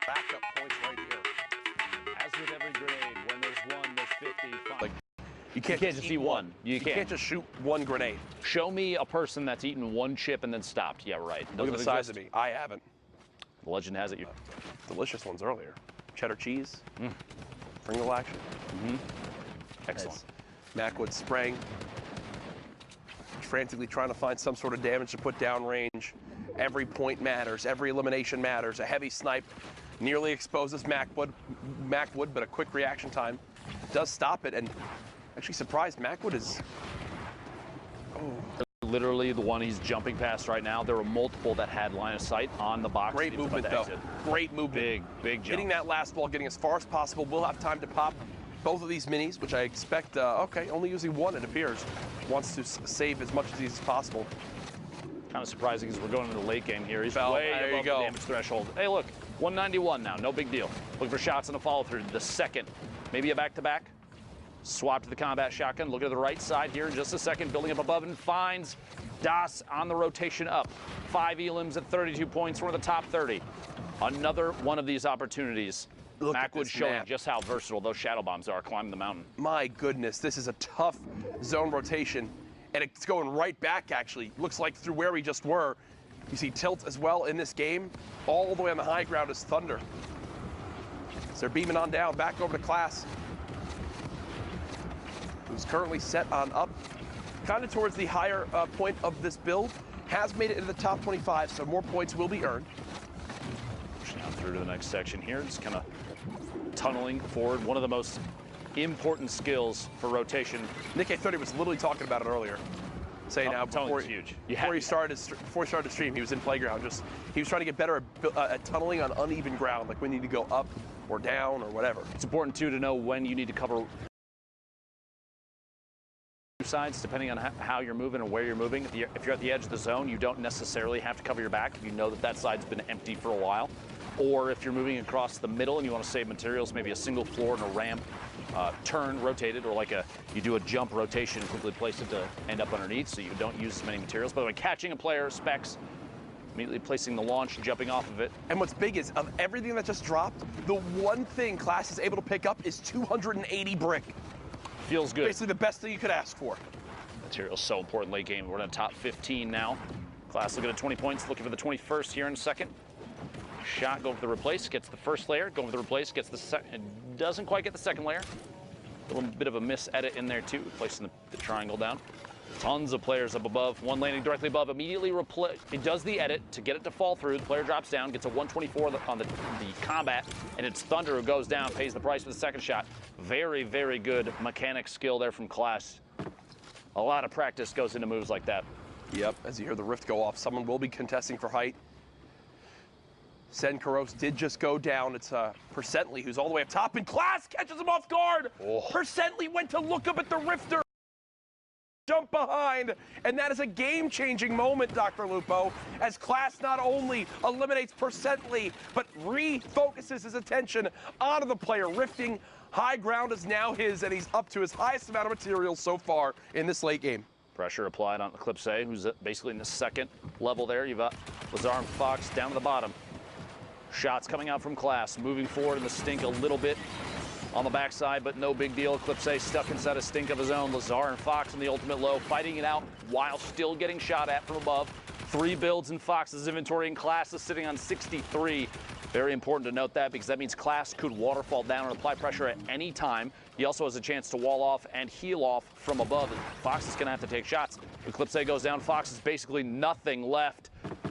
backup points right here. As with every grade, when there's one, there's 50. Like, you can't just eat one. You can't just shoot one grenade. Show me a person that's eaten one chip and then stopped. Yeah, right. Look at the size of me. I haven't. The legend has it. You delicious ones earlier. Cheddar cheese. Pringle action. Excellent. Macwood spraying. Frantically trying to find some sort of damage to put down range. Every point matters. Every elimination matters. A heavy snipe nearly exposes Macwood, but a quick reaction time does stop it. And actually surprised Macwood is... Literally the one he's jumping past right now. There were multiple that had line of sight on the box. Great movement, though. Great movement. Big jump. Hitting that last ball, getting as far as possible. We'll have time to pop both of these minis, which I expect, okay, only using one, it appears. Wants to save as much of these as possible. Kind of surprising because we're going into the late game here. He's way above the damage threshold. Hey, look, 191 now, no big deal. Looking for shots on the follow-through. The second, maybe a back-to-back. Swap to the combat shotgun. Look at the right side here in just a second. Building up above and finds Das on the rotation up. 5 elims at 32 points. We're in the top 30. Another one of these opportunities. Macwood showing just how versatile those shadow bombs are climbing the mountain. My goodness, this is a tough zone rotation. And it's going right back, actually. Looks like through where we just were. You see tilt as well in this game. All the way on the high ground is Thunder. So they're beaming on down, back over to Class, who's currently set on up, kind of towards the higher point of this build. Has made it into the top 25, so more points will be earned. Pushing out through to the next section here. Just kind of tunneling forward. One of the most important skills for rotation. Nick A30 was literally talking about it earlier. Saying how before he started the stream, he was in Playground. He was trying to get better at tunneling on uneven ground, like when you need to go up or down or whatever. It's important too to know when you need to cover sides, depending on how you're moving and where you're moving. If you're at the edge of the zone, you don't necessarily have to cover your back if you know that that side's been empty for a while. Or if you're moving across the middle and you want to save materials, maybe a single floor and a ramp, turn rotated, or like you do a jump rotation and quickly place it to end up underneath so you don't use as many materials. By the way, catching a player, specs, immediately placing the launch, jumping off of it. And what's big is, of everything that just dropped, the one thing Class is able to pick up is 280 brick. Feels good. Basically the best thing you could ask for. Material's so important late game. We're in the top 15 now. Class looking at 20 points, looking for the 21st here in a second. Shot, going for the replace, gets the first layer, going for the replace, gets the second, doesn't quite get the second layer. A little bit of a miss-edit in there too, placing the triangle down. Tons of players up above, one landing directly above, immediately it does the edit to get it to fall through. The player drops down, gets a 124 on the combat, and it's Thunder who goes down, pays the price for the second shot. Very, very good mechanic skill there from Class. A lot of practice goes into moves like that. Yep, as you hear the rift go off, someone will be contesting for height. Sen Karos did just go down. It's Percently who's all the way up top, and Class catches him off guard. Percently went to look up at the rifter. Jump behind, and that is a game-changing moment, Dr. Lupo, as Class not only eliminates Percently, but refocuses his attention onto the player. Rifting high ground is now his, and he's up to his highest amount of material so far in this late game. Pressure applied on Eclipse, who's basically in the second level there. You've got Lazar and Fox down to the bottom. Shots coming out from Class, moving forward in the stink a little bit on the backside, but no big deal. Eclipse stuck inside a stink of his own. Lazar and Fox in the ultimate low, fighting it out while still getting shot at from above. 3 builds in Fox's inventory, and Class is sitting on 63. Very important to note that, because that means Class could waterfall down and apply pressure at any time. He also has a chance to wall off and heal off from above. Fox is going to have to take shots. Eclipse goes down. Fox is basically nothing left.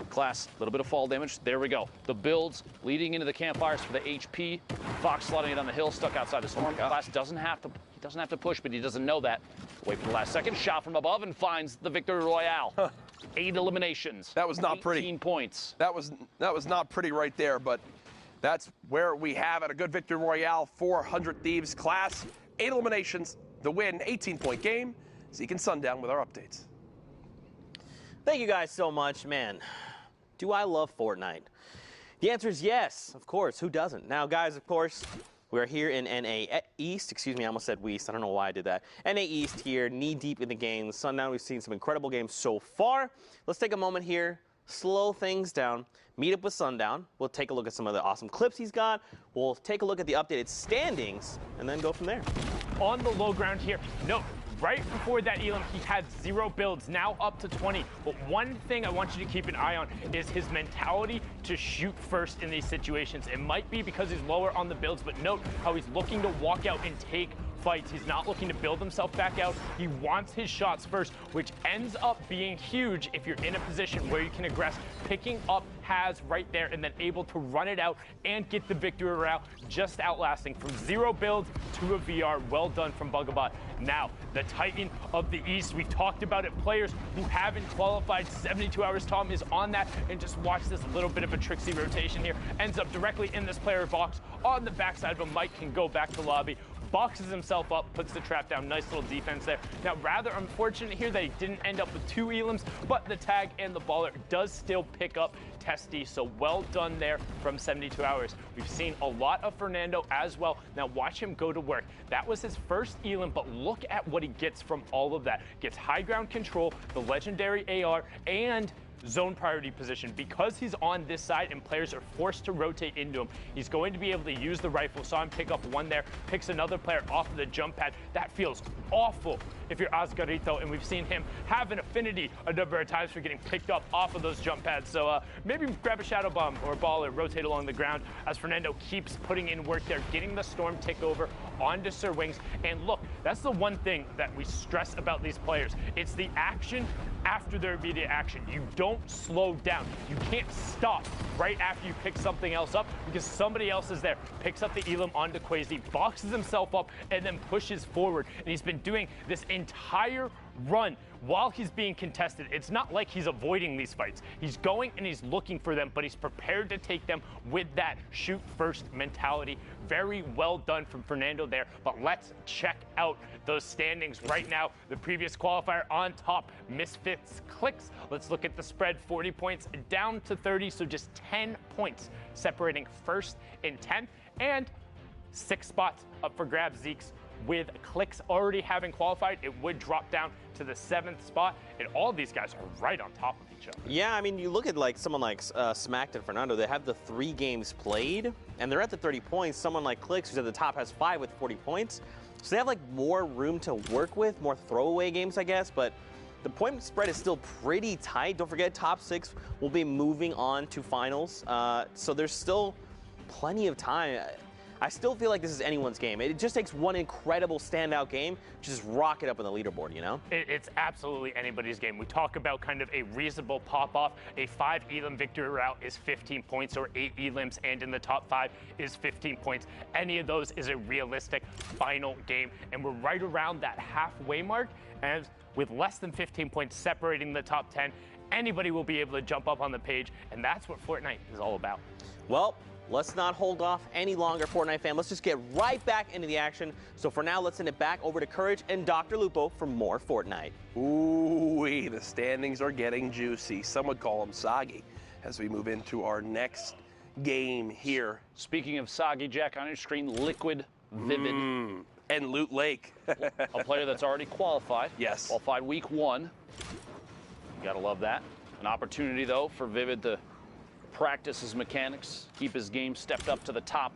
Class, a little bit of fall damage. There we go. The builds leading into the campfires for the HP. Fox sliding it on the hill, stuck outside the storm. Class doesn't have to push, but he doesn't know that. Wait for the last second. Shot from above and finds the victory royale. 8 eliminations. That was not pretty. 18 points. That was not pretty right there, but that's where we have it. A good victory royale. 400 Thieves. Class, 8 eliminations. The win, 18-point game. Zeke and Sundown with our updates. Thank you guys so much, man. Do I love Fortnite? The answer is yes, of course. Who doesn't? Now, guys, of course, we're here in NA East. Excuse me, I almost said West. I don't know why I did that. NA East here, knee-deep in the game. Sundown, we've seen some incredible games so far. Let's take a moment here slow things down, meet up with Sundown. We'll take a look at some of the awesome clips he's got. We'll take a look at the updated standings and then go from there. On the low ground here, note, right before that Elam, he had 0 builds, now up to 20. But one thing I want you to keep an eye on is his mentality to shoot first in these situations. It might be because he's lower on the builds, but note how he's looking to walk out and take fights. He's not looking to build himself back out. He wants his shots first, which ends up being huge if you're in a position where you can aggress, picking up Has right there and then able to run it out and get the victory route, just outlasting from 0 builds to a VR. Well done from Bugabot. Now, the Titan of the East, we've talked about it. Players who haven't qualified 72 hours, Tom is on that, and just watch this little bit of a tricksy rotation here. Ends up directly in this player box on the backside of him. Mike can go back to lobby, boxes himself up, puts the trap down. Nice little defense there. Now, rather unfortunate here that he didn't end up with 2 Elams, but the tag and the baller does still pick up Testy, so well done there from 72 hours. We've seen a lot of Fernando as well. Now watch him go to work. That was his first Elam, but look at what he gets from all of that. Gets high ground control, the legendary AR, and zone priority position. Because he's on this side and players are forced to rotate into him, he's going to be able to use the rifle. Saw him pick up one there, picks another player off of the jump pad. That feels awful if you're Oscarito, and we've seen him have an affinity a number of times for getting picked up off of those jump pads. So maybe grab a shadow bomb or a ball and rotate along the ground as Fernando keeps putting in work there, getting the storm tick over onto Sir Wings. And look, that's the one thing that we stress about these players. It's the action after their immediate action. You don't slow down. You can't stop right after you pick something else up because somebody else is there. Picks up the Elam onto Quasi, boxes himself up, and then pushes forward. And he's been doing this entire run while he's being contested. It's not like he's avoiding these fights. He's going and he's looking for them, but he's prepared to take them with that shoot first mentality. Very well done from Fernando there. But let's check out those standings right now. The previous qualifier on top, Misfits Clicks. Let's look at the spread. 40 points down to 30, so just 10 points separating first and 10th, and 6 spots up for grabs. Zeke's with Clicks already having qualified, it would drop down to the 7th spot, and all these guys are right on top of each other. Yeah, I mean, you look at like someone like Smacked and Fernando, they have the 3 games played, and they're at the 30 points. Someone like Clicks, who's at the top, has 5 with 40 points. So they have like more room to work with, more throwaway games, I guess, but the point spread is still pretty tight. Don't forget, top 6 will be moving on to finals, so there's still plenty of time. I still feel like this is anyone's game. It just takes one incredible standout game to just rocket up on the leaderboard, you know? It's absolutely anybody's game. We talk about kind of a reasonable pop-off. A 5 Elam victory route is 15 points, or 8 Elams, and in the top 5 is 15 points. Any of those is a realistic final game, and we're right around that halfway mark, and with less than 15 points separating the top 10, anybody will be able to jump up on the page, and that's what Fortnite is all about. Well, let's not hold off any longer, Fortnite fam. Let's just get right back into the action. So for now, let's send it back over to Courage and Dr. Lupo for more Fortnite. Ooh, the standings are getting juicy. Some would call them soggy as we move into our next game here. Speaking of soggy, Jack, on your screen, Liquid Vivid. And Loot Lake. A player that's already qualified. Yes. Qualified week 1. You gotta love that. An opportunity, though, for Vivid to practice his mechanics, keep his game stepped up to the top.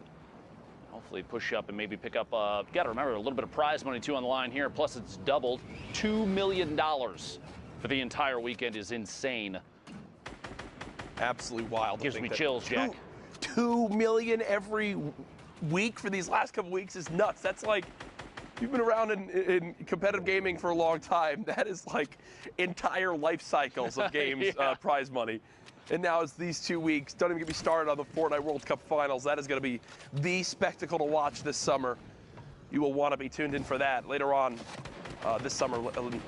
Hopefully push up and maybe pick up, you gotta remember, a little bit of prize money too on the line here. Plus it's doubled. $2 million for the entire weekend is insane. Absolutely wild. Gives me chills, Jack. $2 million every week for these last couple weeks is nuts. That's like, you've been around in competitive gaming for a long time. That is like entire life cycles of games, Yeah. Prize money. And now it's these 2 weeks. Don't even get me started on the Fortnite World Cup Finals. That is going to be the spectacle to watch this summer. You will want to be tuned in for that. Later on this summer,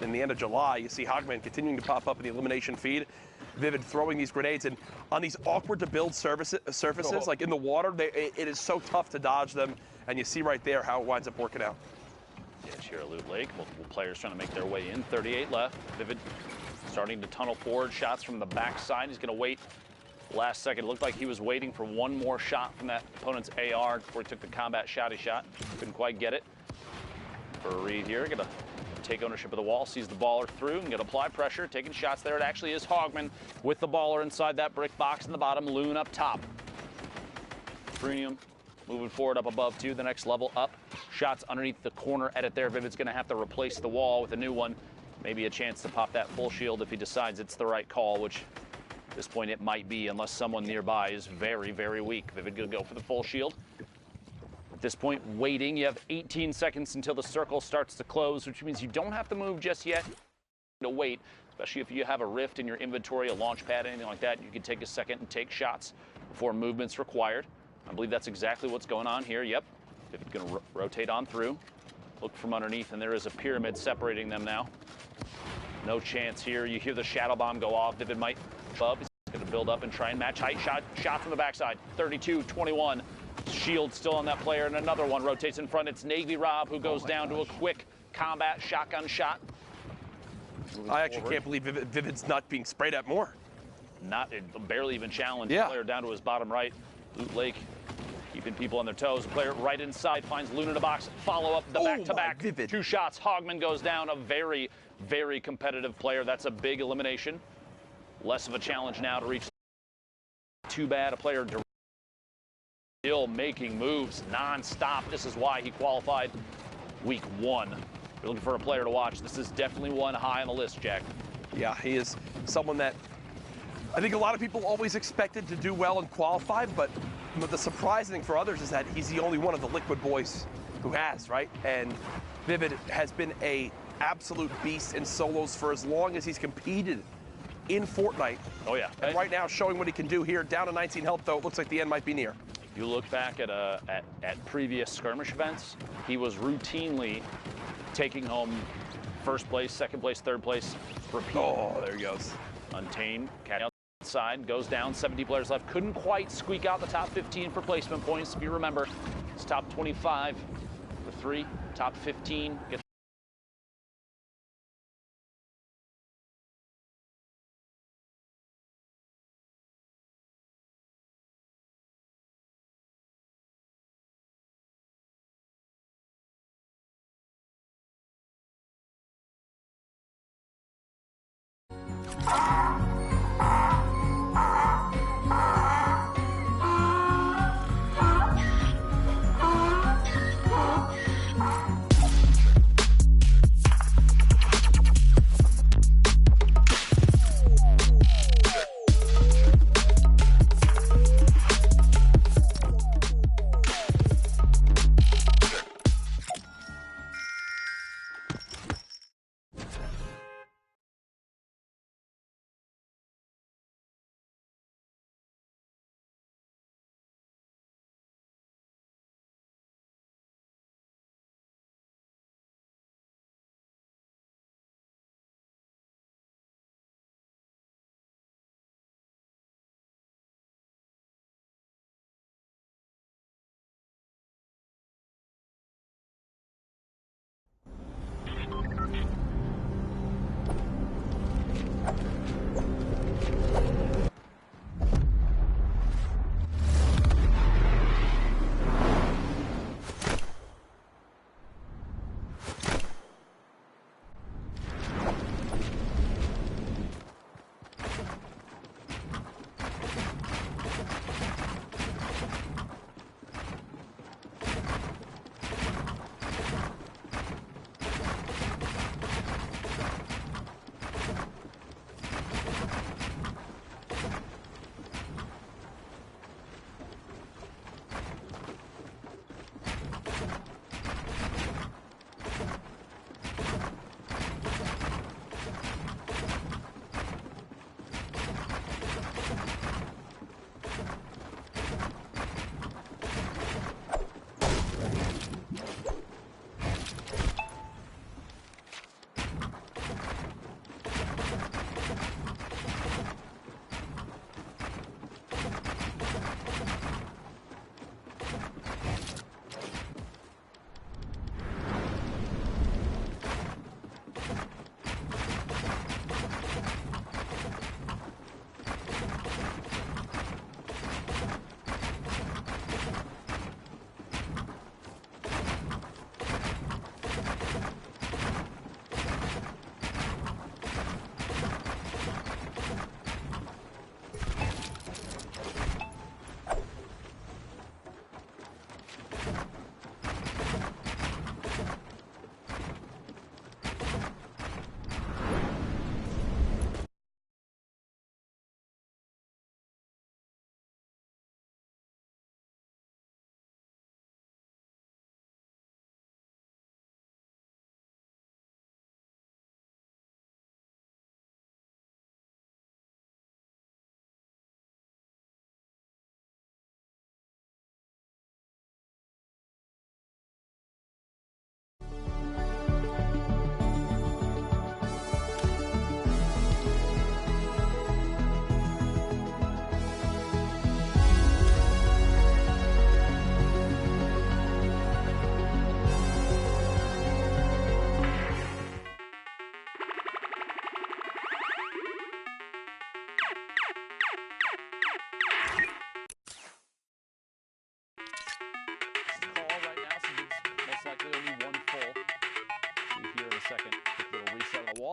in the end of July, you see Hogman continuing to pop up in the elimination feed. Vivid throwing these grenades, and on these awkward to build surfaces, like in the water, it is so tough to dodge them. And you see right there how it winds up working out. Yeah, here at Loot Lake, multiple players trying to make their way in. 38 left. Vivid starting to tunnel forward, shots from the backside. He's going to wait last second. It looked like he was waiting for one more shot from that opponent's AR before he took the combat shotty shot. Couldn't quite get it. For a read here, going to take ownership of the wall, sees the baller through, and going to apply pressure, taking shots there. It actually is Hogman with the baller inside that brick box in the bottom, Loon up top. Premium moving forward up above too, the next level up. Shots underneath the corner edit there. Vivid's going to have to replace the wall with a new one. Maybe a chance to pop that full shield if he decides it's the right call, which at this point it might be, unless someone nearby is very, very weak. Vivid going to go for the full shield. At this point, waiting. You have 18 seconds until the circle starts to close, which means you don't have to move just yet. To wait, especially if you have a rift in your inventory, a launch pad, anything like that. You can take a second and take shots before movement's required. I believe that's exactly what's going on here. Yep. Vivid going to rotate on through. Look from underneath, and there is a pyramid separating them now. No chance here. You hear the shadow bomb go off. Vivid might bub. He's going to build up and try and match height. Shot from the backside. 32-21. Shield still on that player, and another one rotates in front. It's Navy Rob who goes down to a quick combat shotgun shot. I actually can't believe Vivid's not being sprayed at more. Not barely even challenged. Yeah. Player down to his bottom right. Loot Lake keeping people on their toes. The player right inside finds Loon in a box. Follow up the back-to-back. Vivid. 2 shots. Hogman goes down. A very, very competitive player. That's a big elimination. Less of a challenge now to reach. Too bad a player still making moves non-stop. This is why he qualified week 1. You're looking for a player to watch. This is definitely one high on the list, Jack. Yeah, he is someone that I think a lot of people always expected to do well and qualify, but the surprising thing for others is that he's the only one of the Liquid boys who has, right? And Vivid has been a absolute beast in solos for as long as he's competed in Fortnite. Oh, yeah. And right now showing what he can do here. Down to 19 health, though. It looks like the end might be near. You look back at previous skirmish events, he was routinely taking home first place, second place, third place, repeat. Oh, there he goes. Untamed, cat outside, goes down, 70 players left. Couldn't quite squeak out the top 15 for placement points. If you remember, it's top 25 for 3, top 15.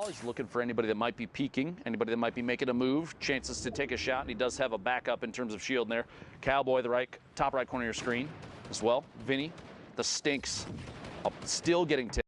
He's looking for anybody that might be peeking, anybody that might be making a move, chances to take a shot, and he does have a backup in terms of shield in there. Cowboy, the top right corner of your screen as well. Vinny, the Stinks, still getting tipped.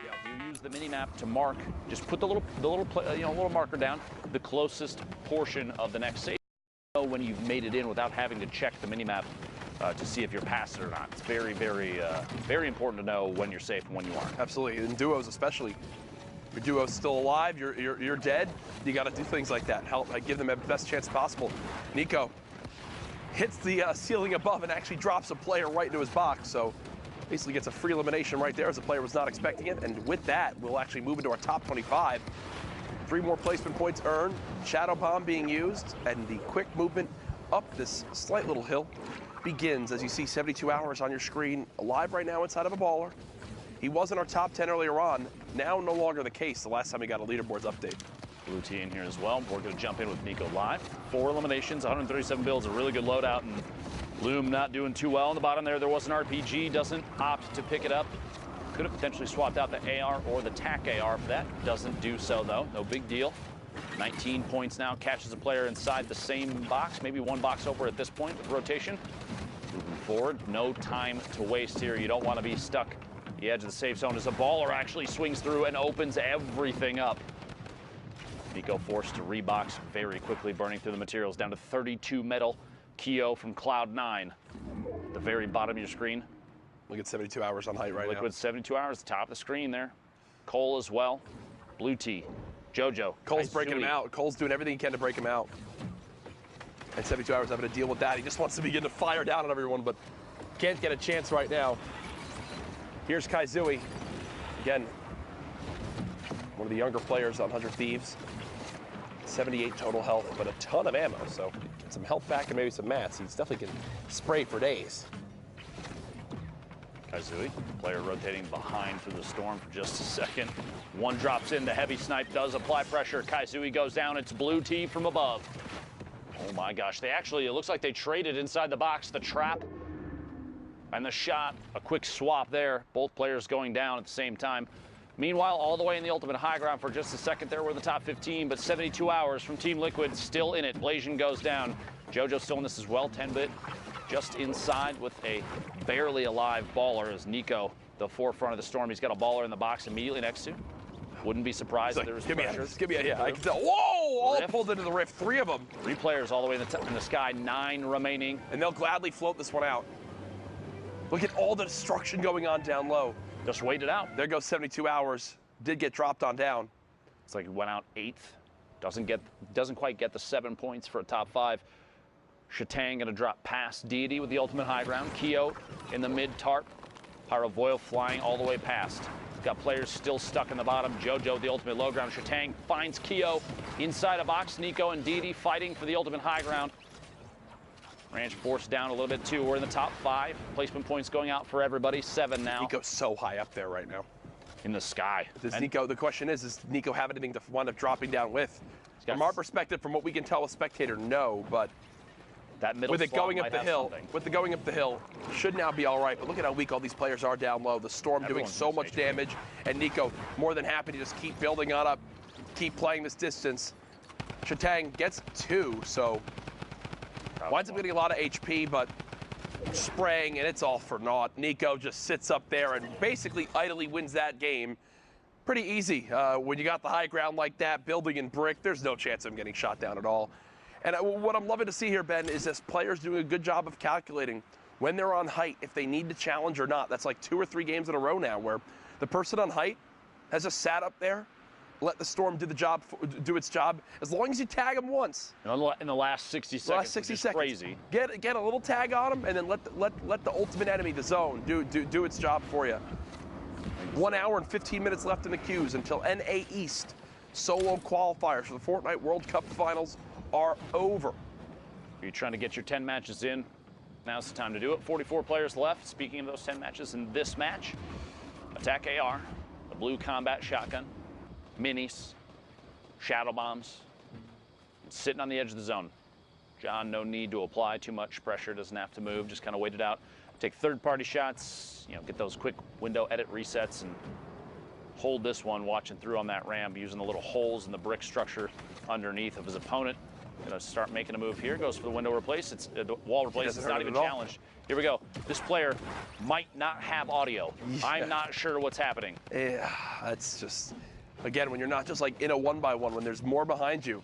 Yeah, you use the mini map to mark. Just put the little marker down, the closest portion of the next save. When you've made it in without having to check the mini map to see if you're past it or not. It's very, very, very important to know when you're safe and when you aren't. Absolutely, in duos especially. Your duo's still alive, you're dead. You got to do things like that. Help give them the best chance possible. Nico hits the ceiling above and actually drops a player right into his box. So basically gets a free elimination right there as the player was not expecting it. And with that, we'll actually move into our top 25. 3 more placement points earned, Shadow Bomb being used, and the quick movement up this slight little hill begins. As you see, 72 hours on your screen, alive right now inside of a baller. He was in our top 10 earlier on, now no longer the case the last time we got a leaderboards update. Blue T in here as well. We're going to jump in with Nico live. 4 eliminations, 137 builds, a really good loadout, and Loom not doing too well on the bottom there. There was an RPG, doesn't opt to pick it up. Could have potentially swapped out the AR or the TAC AR for that. Doesn't do so, though. No big deal. 19 points now. Catches a player inside the same box. Maybe one box over at this point with rotation. Moving forward. No time to waste here. You don't want to be stuck at the edge of the safe zone as a baller actually swings through and opens everything up. Nico forced to rebox very quickly, burning through the materials. Down to 32 metal. Keo from Cloud9. The very bottom of your screen. Look at 72 hours on height right Liquid, now. 72 hours, top of the screen there. Cole as well. Blue T. JoJo. Cole's breaking him out. Cole's doing everything he can to break him out. And 72 hours having to deal with that. He just wants to begin to fire down on everyone, but can't get a chance right now. Here's Kaizui. Again, one of the younger players on 100 Thieves. 78 total health, but a ton of ammo, so get some health back and maybe some mats. He's definitely can spray for days. Kaizui, player rotating behind through the storm for just a second. One drops in, the heavy snipe does apply pressure. Kaizui goes down, it's Blue T from above. Oh my gosh, it looks like they traded inside the box, the trap and the shot. A quick swap there, both players going down at the same time. Meanwhile, all the way in the ultimate high ground for just a second there, we're the top 15, but 72 hours from Team Liquid still in it. Blasian goes down. JoJo still in this as well, 10-bit. Just inside with a barely alive baller as Nico, the forefront of the storm. He's got a baller in the box immediately next to. Wouldn't be surprised if there was pressure. Give me a, yeah, I can tell. Whoa, all pulled into the rift, 3 of them. 3 players all the way in the sky, 9 remaining. And they'll gladly float this one out. Look at all the destruction going on down low. Just wait it out. There goes 72 hours. Did get dropped on down. It's like he went out 8th. Doesn't quite get the 7 points for a top 5. Shatang gonna drop past Deity with the ultimate high ground. Keo in the mid tarp. Pyrovoil flying all the way past. Got players still stuck in the bottom. JoJo, the ultimate low ground. Shatang finds Keo inside a box. Nico and Deity fighting for the ultimate high ground. Ranch forced down a little bit too. We're in the top 5. Placement points going out for everybody. 7 now. Nico's so high up there right now. In the sky. Nico, the question does Nico have anything to wind up dropping down with? From our perspective, from what we can tell a spectator, no, but that middle with it going up the hill, should now be all right. But look at how weak all these players are down low. The storm doing so much damage, and Nico more than happy to just keep building on up, keep playing this distance. Shatang gets 2, so winds up getting a lot of HP, but spraying, and it's all for naught. Nico just sits up there and basically idly wins that game. Pretty easy. When you got the high ground like that, building in brick, there's no chance of him getting shot down at all. And what I'm loving to see here, Ben, is this players doing a good job of calculating when they're on height, if they need to challenge or not. That's like 2 or 3 games in a row now where the person on height has just sat up there, let the Storm do its job, as long as you tag them once. In the last 60 seconds, Last 60 which is seconds. crazy. Get a little tag on them, and then let the ultimate enemy, the zone, do its job for you. 1 hour and 15 minutes left in the queues until NA East solo qualifiers for the Fortnite World Cup Finals are over. If you're trying to get your 10 matches in, now's the time to do it. 44 players left. Speaking of those 10 matches, in this match, Attack AR, the blue combat shotgun, minis, shadow bombs, sitting on the edge of the zone. John, no need to apply too much pressure, doesn't have to move, just kind of wait it out. Take third-party shots, get those quick window edit resets and hold this one watching through on that ramp using the little holes in the brick structure underneath of his opponent. Gonna start making a move here, goes for the window replace, it's the wall replace, it's not even challenged. Here we go. This player might not have audio. Yeah. I'm not sure what's happening. Yeah, that's just, again, when you're not just like in a 1-by-1, when there's more behind you,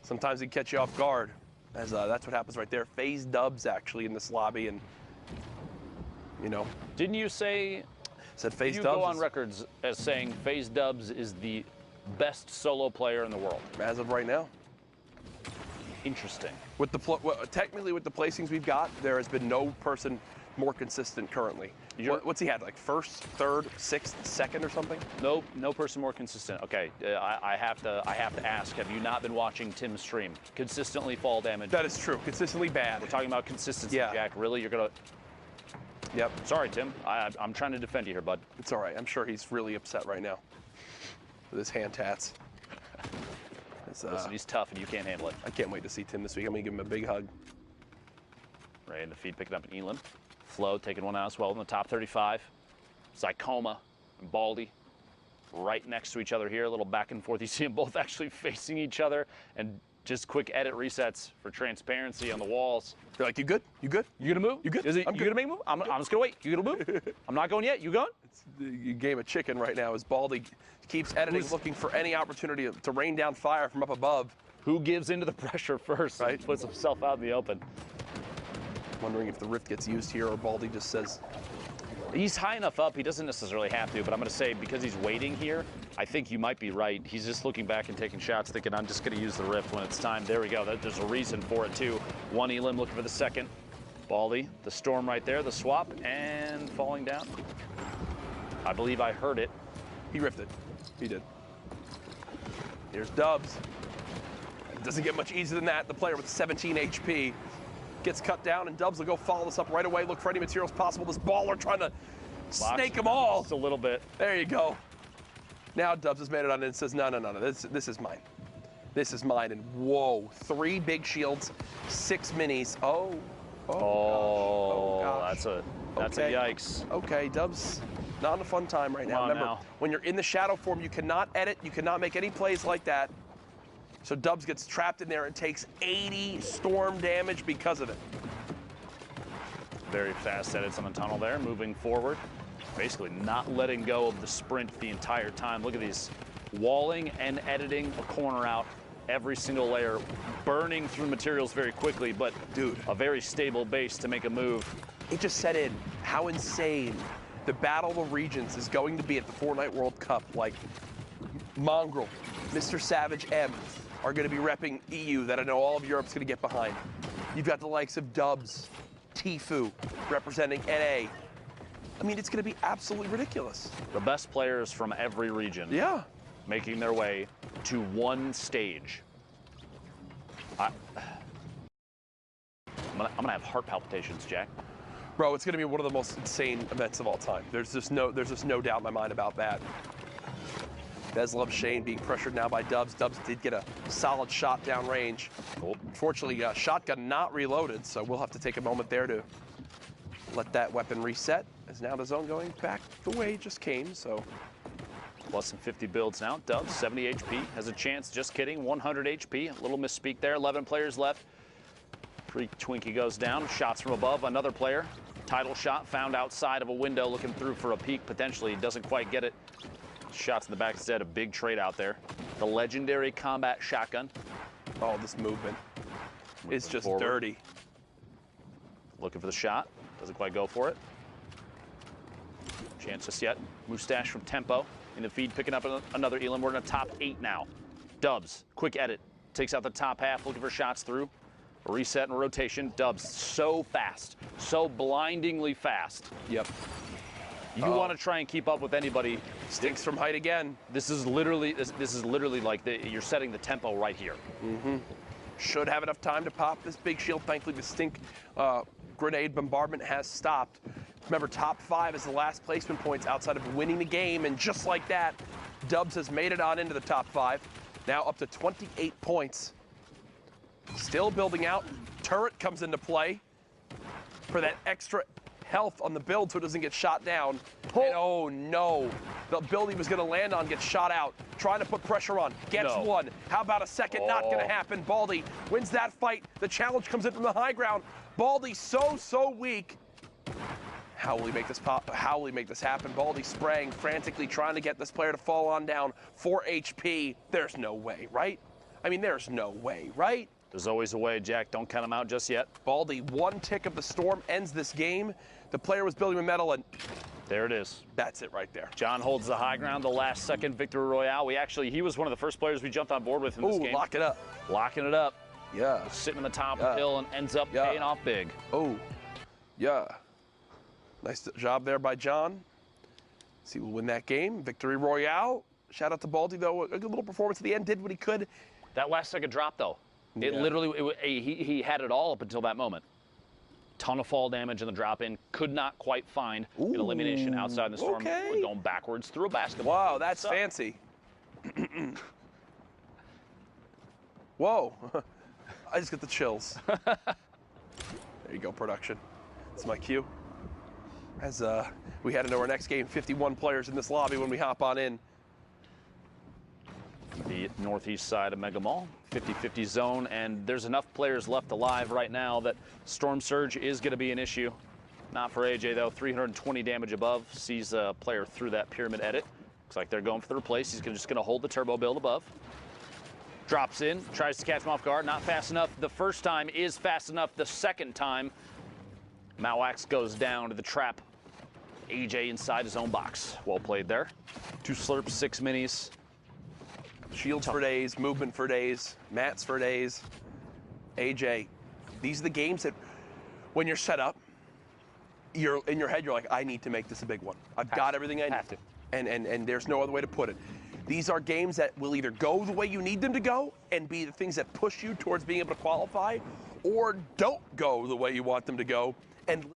sometimes it catch you off guard. As that's what happens right there. FaZe Dubs actually in this lobby, and Didn't you say? Said FaZe you Dubs. You go on records as saying FaZe Dubs is the best solo player in the world. As of right now. Interesting. With technically with the placings we've got, there has been no person more consistent currently. What's he had, like first, third, sixth, second, or something? Nope, no person more consistent. Okay, I have to ask. Have you not been watching Tim's stream? Consistently fall damage. That is true. Consistently bad. We're talking about consistency, yeah. Jack. Really, you're gonna? Yep. Sorry, Tim. I'm trying to defend you here, bud. It's all right. I'm sure he's really upset right now with his hand tats. Listen, he's tough, and you can't handle it. I can't wait to see Tim this week. I'm gonna give him a big hug. Ray in the feed, picking up an Elam. Flo taking one out as well in the top 35. Zycoma and Baldy right next to each other here. A little back and forth. You see them both actually facing each other, and just quick edit resets for transparency on the walls. They're like, you good? You good? You gonna move? You good? You gonna make a move? I'm just gonna wait. You gonna move? I'm not going yet. You going? It's the game of chicken right now as Baldy keeps editing, looking for any opportunity to rain down fire from up above. Who gives into the pressure first? Right. And puts himself out in the open. Wondering if the rift gets used here or Baldy just says. He's high enough up, he doesn't necessarily have to, but I'm going to say because he's waiting here, I think you might be right. He's just looking back and taking shots, thinking, I'm just going to use the rift when it's time. There we go. There's a reason for it, too. One Elim looking for the second. Baldy, the storm right there, the swap, and falling down. I believe I heard it. He rifted. He did. Here's Dubs. It doesn't get much easier than that. The player with 17 HP gets cut down, and Dubs will go follow this up right away. Look for any materials possible. This baller trying to snake them all. Just a little bit. There you go. Now Dubs has made it on and says, no. This is mine. This is mine. And whoa, 3 big shields, 6 minis. Oh gosh. That's a yikes. Okay, Dubs, not in a fun time right now. Remember, when you're in the shadow form, you cannot edit. You cannot make any plays like that. So Dubs gets trapped in there and takes 80 storm damage because of it. Very fast edits on the tunnel there, moving forward. Basically not letting go of the sprint the entire time. Look at these, walling and editing a corner out every single layer, burning through materials very quickly, but dude, a very stable base to make a move. It just set in how insane the Battle of Regions is going to be at the Fortnite World Cup. Like Mongrel, Mr. Savage M are going to be repping EU that I know all of Europe's going to get behind. You've got the likes of Dubs, Tfue representing NA. I mean, it's going to be absolutely ridiculous. The best players from every region. Yeah. Making their way to one stage. I'm gonna have heart palpitations, Jack. Bro, it's gonna be one of the most insane events of all time. There's just no doubt in my mind about that. Bez loves Shane being pressured now by Dubs. Dubs did get a solid shot down range. Cool. Unfortunately, shotgun not reloaded, so we'll have to take a moment there to let that weapon reset. As now the zone going back the way it just came, so. Plus some 50 builds now. Dubs, 70 HP, has a chance, just kidding, 100 HP. A little misspeak there, 11 players left. Freak Twinkie goes down, shots from above, another player. Title shot found outside of a window, looking through for a peek, potentially, doesn't quite get it. Shots in the back instead, a big trade out there. The legendary combat shotgun. Oh, this movement is just forward. dirty. looking for the shot. Doesn't quite go for it. Chance just yet. Mustache from Tempo in the feed, picking up another Elam. We're in the top 8 now. Dubs, quick edit. Takes out the top half, looking for shots through. A reset and rotation. Dubs so fast, so blindingly fast. Yep. You want to try and keep up with anybody. Stinks from height again. This is literally like you're setting the tempo right here. Should have enough time to pop this big shield. Thankfully, the stink grenade bombardment has stopped. Remember, top 5 is the last placement points outside of winning the game, and just like that, Dubs has made it on into the top 5. Now up to 28 points. Still building out. Turret comes into play for that extra health on the build so it doesn't get shot down. And oh no, the build he was going to land on gets shot out. Trying to put pressure on, gets one. How about a second? Not going to happen. Baldy wins that fight. The challenge comes in from the high ground. Baldy so weak. How will he make this pop? How will he make this happen? Baldy spraying frantically, trying to get this player to fall on down. 4 HP. There's no way, right? I mean, there's no way, right? There's always a way, Jack. Don't count him out just yet. Baldy, 1 tick of the storm ends this game. The player was building with metal, and there it is. That's it right there. John holds the high ground, the last second victory royale. He was one of the first players we jumped on board with in this game. Lock it up. Locking it up. Yeah. Sitting on the top of the hill and ends up paying off big. Oh, yeah. Nice job there by John. See, we'll win that game. Victory royale. Shout out to Baldy, though. A good little performance at the end. Did what he could. That last second drop, though. It literally, he had it all up until that moment. Ton of fall damage in the drop in. Could not quite find an elimination outside the storm. Okay. Going backwards through a basketball. Wow, that's fancy. Whoa. I just get the chills. There you go, production. That's my cue. As we head into our next game, 51 players in this lobby when we hop on in. The northeast side of Mega Mall, 50-50 zone, and there's enough players left alive right now that Storm Surge is going to be an issue. Not for AJ, though. 320 damage above. Sees a player through that pyramid edit. Looks like they're going for the replace. He's just going to hold the turbo build above. Drops in, tries to catch him off guard. Not fast enough. The first time is fast enough. The second time, Malwax goes down to the trap. AJ inside his own box. Well played there. 2 slurps, 6 minis. Shields for days, movement for days, mats for days. AJ, these are the games that when you're set up, you're in your head, you're like, I need to make this a big one. I've got everything I need. And there's no other way to put it. These are games that will either go the way you need them to go and be the things that push you towards being able to qualify, or don't go the way you want them to go and